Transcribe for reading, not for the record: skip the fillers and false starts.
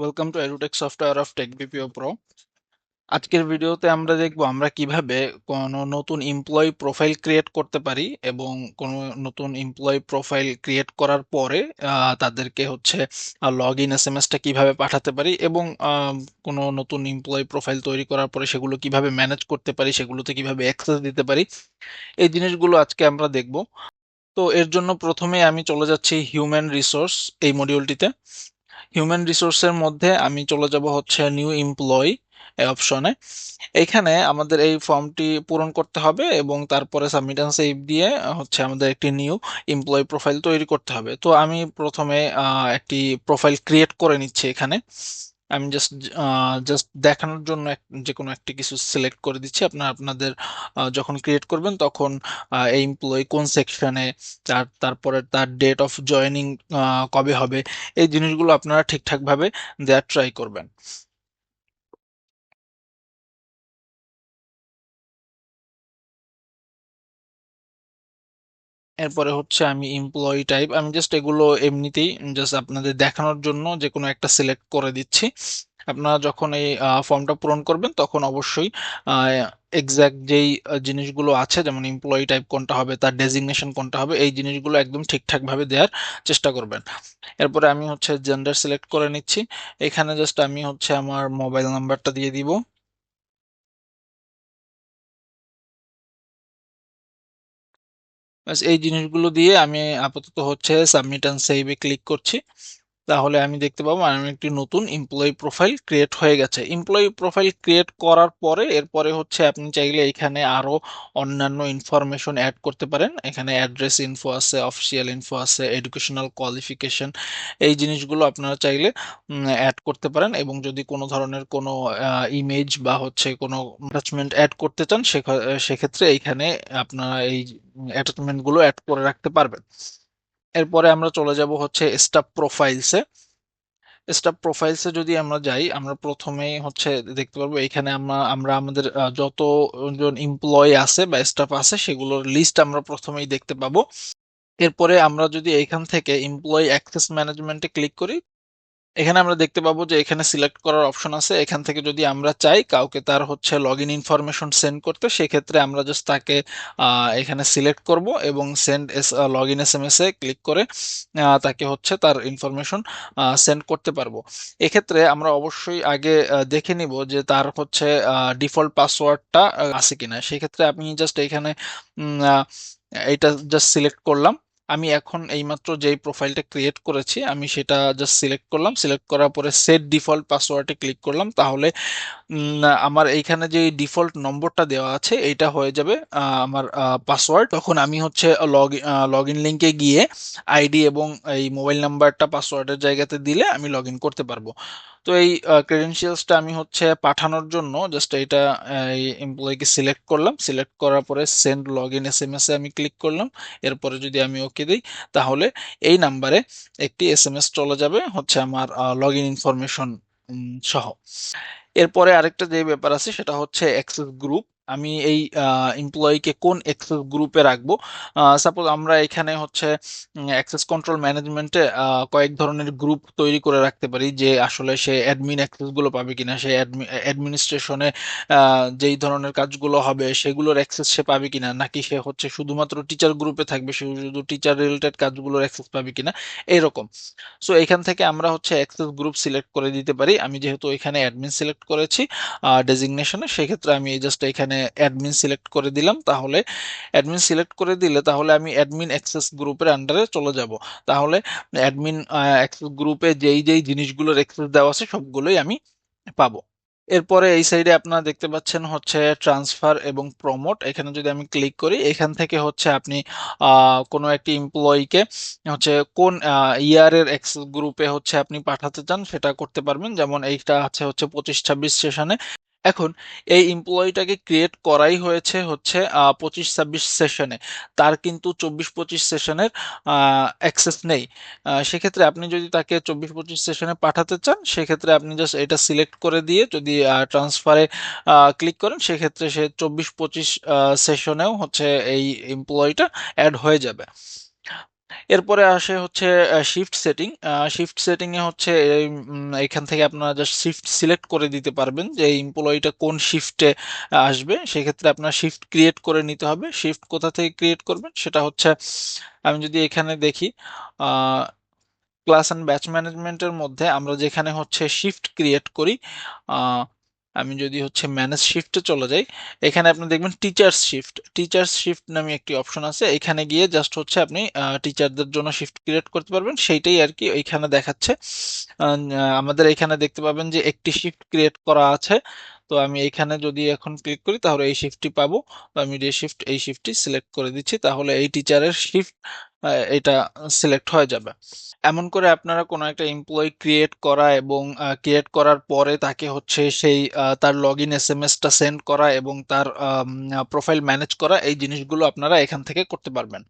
Welcome to Edutech software of tech BPO pro. আজকের ভিডিওতে আমরা দেখব আমরা কিভাবে কোনো নতুন এমপ্লয়ি প্রোফাইল ক্রিয়েট করতে পারি এবং কোনো নতুন এমপ্লয়ি প্রোফাইল ক্রিয়েট করার পরে তাদেরকে হচ্ছে লগ ইন এসএমএসটা কিভাবে পাঠাতে পারি এবং কোনো নতুন এমপ্লয়ি প্রোফাইল তৈরি করার পরে সেগুলো কিভাবে ম্যানেজ করতে পারি, সেগুলোতে কিভাবে অ্যাক্সেস দিতে পারি, এই জিনিসগুলো আজকে আমরা দেখব। তো এর জন্য প্রথমে আমি চলে যাচ্ছি হিউম্যান রিসোর্স এই মডিউলটিতে। হিউম্যান রিসোর্সের মধ্যে আমি চলে যাব হচ্ছে নিউ এমপ্লয়ি এই অপশনে। এইখানে আমাদের এই ফর্মটি পূরণ করতে হবে এবং তারপরে সাবমিট এন্ড সেভ দিয়ে হচ্ছে আমাদের একটি নিউ এমপ্লয়ি প্রোফাইল তৈরি করতে হবে। তো আমি প্রথমে একটি প্রোফাইল ক্রিয়েট করে নিচ্ছি এখানে। আমি জাস্ট জাস্ট দেখানোর জন্য যে কোনো একটি কিছু সিলেক্ট করে দিচ্ছি। আপনাদের যখন ক্রিয়েট করবেন তখন এই এমপ্লয়ি কোন সেকশনে, তারপরে তার ডেট অফ জয়েনিং কবে হবে, এই জিনিসগুলো আপনারা ঠিকঠাকভাবে দেওয়ার ট্রাই করবেন। এরপরে হচ্ছে আমি এমপ্লয়ি টাইপ, আমি জাস্ট এগুলো এমনিতেই জাস্ট আপনাদের দেখানোর জন্য যে কোনো একটা সিলেক্ট করে দিচ্ছি। আপনারা যখন এই ফর্মটা পূরণ করবেন তখন অবশ্যই এক্সাক্ট যেই জিনিসগুলো আছে, যেমন এমপ্লয়ি টাইপ কোনটা হবে, তার ডেজিগনেশন কোনটা হবে, এই জিনিসগুলো একদম ঠিকঠাকভাবে দেওয়ার চেষ্টা করবেন। এরপরে আমি হচ্ছে জেন্ডার সিলেক্ট করে নিচ্ছি। এখানে জাস্ট আমি হচ্ছে আমার মোবাইল নাম্বারটা দিয়ে দিব। ব্যাস এই জিনিসগুলো দিয়ে আমি আপাতত হচ্ছে সাবমিট অ্যান্ড সেভে ক্লিক করছি। তাহলে আমি দেখতে পাবো আমি একটি নতুন এমপ্লয়ি প্রোফাইল ক্রিয়েট হয়ে গেছে। এমপ্লয়ি প্রোফাইল ক্রিয়েট করার পরে এরপরে হচ্ছে আপনি চাইলে এখানে আরো অন্যান্য ইনফরমেশন অ্যাড করতে পারেন। এখানে অ্যাড্রেস ইনফো আছে, অফিসিয়াল ইনফো আছে, এডুকেশনাল কোয়ালিফিকেশন, এই জিনিসগুলো আপনারা চাইলে অ্যাড করতে পারেন। এবং যদি কোনো ধরনের কোনো ইমেজ বা হচ্ছে কোনো অ্যাটাচমেন্ট অ্যাড করতে চান সেক্ষেত্রে এইখানে আপনারা এই অ্যাটাচমেন্ট গুলো অ্যাড করে রাখতে পারবেন। এরপরে আমরা চলে যাব হচ্ছে স্টাফ প্রোফাইলসে। স্টাফ প্রোফাইলসে যদি আমরা যাই, আমরা প্রথমেই হচ্ছে দেখতে পারবো এখানে আমরা আমাদের যতজন এমপ্লয়ি আছে বা স্টাফ আছে সেগুলোর লিস্ট আমরা প্রথমেই দেখতে পাবো। এরপরে আমরা যদি এখান থেকে এমপ্লয়ি অ্যাক্সেস ম্যানেজমেন্টে ক্লিক করি, এখানে আমরা দেখতে পাবো যে এখানে সিলেক্ট করার অপশন আছে। এখান থেকে যদি আমরা চাই কাউকে তার হচ্ছে লগ ইন ইনফরমেশন সেন্ড করতে, সেক্ষেত্রে আমরা জাস্ট তাকে এখানে সিলেক্ট করব এবং send log in S M S এ ক্লিক করে তাকে হচ্ছে তার ইনফরমেশন সেন্ড করতে পারবো। এক্ষেত্রে আমরা অবশ্যই আগে দেখে নিব যে তার হচ্ছে ডিফল্ট পাসওয়ার্ডটা আছে কিনা। সেক্ষেত্রে আপনি জাস্ট এখানে উম, আহ, এটা জাস্ট সিলেক্ট করলাম। আমি এখন এইমাত্র যেই প্রোফাইলটা ক্রিয়েট করেছি আমি সেটা জাস্ট সিলেক্ট করলাম। সিলেক্ট করার পরে সেট ডিফল্ট পাসওয়ার্ডে ক্লিক করলাম। তাহলে আমার এইখানে যে ডিফল্ট নম্বরটা দেওয়া আছে এটা হয়ে যাবে আমার পাসওয়ার্ড। তখন আমি হচ্ছে লগ ইন লিঙ্কে গিয়ে আইডি এবং এই মোবাইল নাম্বারটা পাসওয়ার্ডের জায়গাতে দিলে আমি লগ ইন করতে পারবো। তো এই ক্রেডেনশিয়ালসটা আমি হচ্ছে পাঠানোর জন্য জাস্ট এটা এই এমপ্লয়িকে সিলেক্ট করলাম। সিলেক্ট করার পরে send log in S M S এ আমি ক্লিক করলাম। এরপরে যদি আমি ওকে দিই তাহলে এই নাম্বারে একটি এস এম এস চলে যাবে হচ্ছে আমার লগ ইন ইনফরমেশন সহ। এরপরে আরেকটা যে ব্যাপার আছে সেটা হচ্ছে অ্যাক্সেস গ্রুপ। আমি এই এমপ্লয়িকে কোন অ্যাক্সেস গ্রুপে রাখবো। সাপোজ আমরা এখানে হচ্ছে অ্যাক্সেস কন্ট্রোল ম্যানেজমেন্টে কয়েক ধরনের গ্রুপ তৈরি করে রাখতে পারি, যে আসলে সে অ্যাডমিন অ্যাক্সেস গুলো পাবে কিনা, সে অ্যাডমিনিস্ট্রেশনে যেই ধরনের কাজগুলো হবে সেগুলোর অ্যাক্সেস সে পাবে কিনা, নাকি সে হচ্ছে শুধুমাত্র টিচার গ্রুপে থাকবে, সে শুধু টিচার রিলেটেড কাজগুলোর অ্যাক্সেস পাবে কিনা, এইরকম। সো এখান থেকে আমরা হচ্ছে অ্যাক্সেস গ্রুপ সিলেক্ট করে দিতে পারি। আমি যেহেতু এখানে অ্যাডমিন সিলেক্ট করেছি ডেজিগনেশনে, সেক্ষেত্রে আমি জাস্ট এখানে অ্যাডমিন সিলেক্ট করে দিলাম। তাহলে অ্যাডমিন সিলেক্ট করে দিলে তাহলে আমি অ্যাডমিন অ্যাক্সেস গ্রুপের আন্ডারে চলে যাব। তাহলে অ্যাডমিন অ্যাক্সেস গ্রুপে যেই যেই জিনিসগুলোর অ্যাক্সেস দেওয়া আছে সবগুলোই আমি পাবো। এরপরে এই সাইডে আপনারা দেখতে পাচ্ছেন হচ্ছে ট্রান্সফার এবং প্রমোট। এখানে যদি আমি ক্লিক করি এখান থেকে হচ্ছে আপনি কোনো একটি এমপ্লয়িকে হচ্ছে কোন ইয়ারের এক্সেল গ্রুপে হচ্ছে আপনি পাঠাতে চান সেটা করতে পারবেন। যেমন এইটা আছে হচ্ছে 25-26 সেশনে। এখন এই এমপ্লয়িটাকে ক্রিয়েট করাই হয়েছে হচ্ছে 25-26 সেশনে। তার কিন্তু 24-25 সেশনের অ্যাক্সেস নেই। সেক্ষেত্রে আপনি যদি তাকে 24-25 সেশনে পাঠাতে চান সেক্ষেত্রে আপনি জাস্ট এটা সিলেক্ট করে দিয়ে যদি ট্রান্সফারে ক্লিক করেন সেক্ষেত্রে সে 24-25 সেশনেও হচ্ছে এই এমপ্লয়িটা অ্যাড হয়ে যাবে। এরপরে আসে হচ্ছে শিফট সেটিং। শিফট সেটিং এ হচ্ছে এখান থেকে আপনারা জাস্ট শিফট সিলেক্ট করে দিতে পারবেন যে এই এমপ্লয়িটা কোন শিফটে আসবে। সেক্ষেত্রে আপনার শিফট ক্রিয়েট করে নিতে হবে। শিফট কোথা থেকে ক্রিয়েট করবেন সেটা হচ্ছে, আমি যদি এখানে দেখি ক্লাস অ্যান্ড ব্যাচ ম্যানেজমেন্টের মধ্যে আমরা যেখানে হচ্ছে শিফট ক্রিয়েট করি, আমি যদি হচ্ছে ম্যানেজ শিফটে চলে যাই, এখানে আপনি দেখবেন টিচার্স শিফট নামে একটি অপশন আছে। এখানে গিয়ে জাস্ট হচ্ছে আপনি টিচারদের জন্য শিফট ক্রিয়েট করতে পারবেন, সেইটাই আর কি এইখানে দেখাচ্ছে। আমাদের এখানে দেখতে পাবেন যে একটি শিফট ক্রিয়েট করা আছে। তো আমি এখানে যদি এখন ক্লিক করি তাহলে এই শিফটটি পাবো। তো আমি এই শিফটটি সিলেক্ট করে দিচ্ছি, তাহলে এই টিচারের শিফট এটা সিলেক্ট হয়ে যাবে। এমন করে আপনারা কোনো একটা এমপ্লয়ি ক্রিয়েট করা এবং ক্রিয়েট করার পরে তাকে হচ্ছে সেই তার লগইন এসএমএসটা সেন্ড করা এবং তার প্রোফাইল ম্যানেজ করা, এই জিনিসগুলো আপনারা এখান থেকে করতে পারবেন।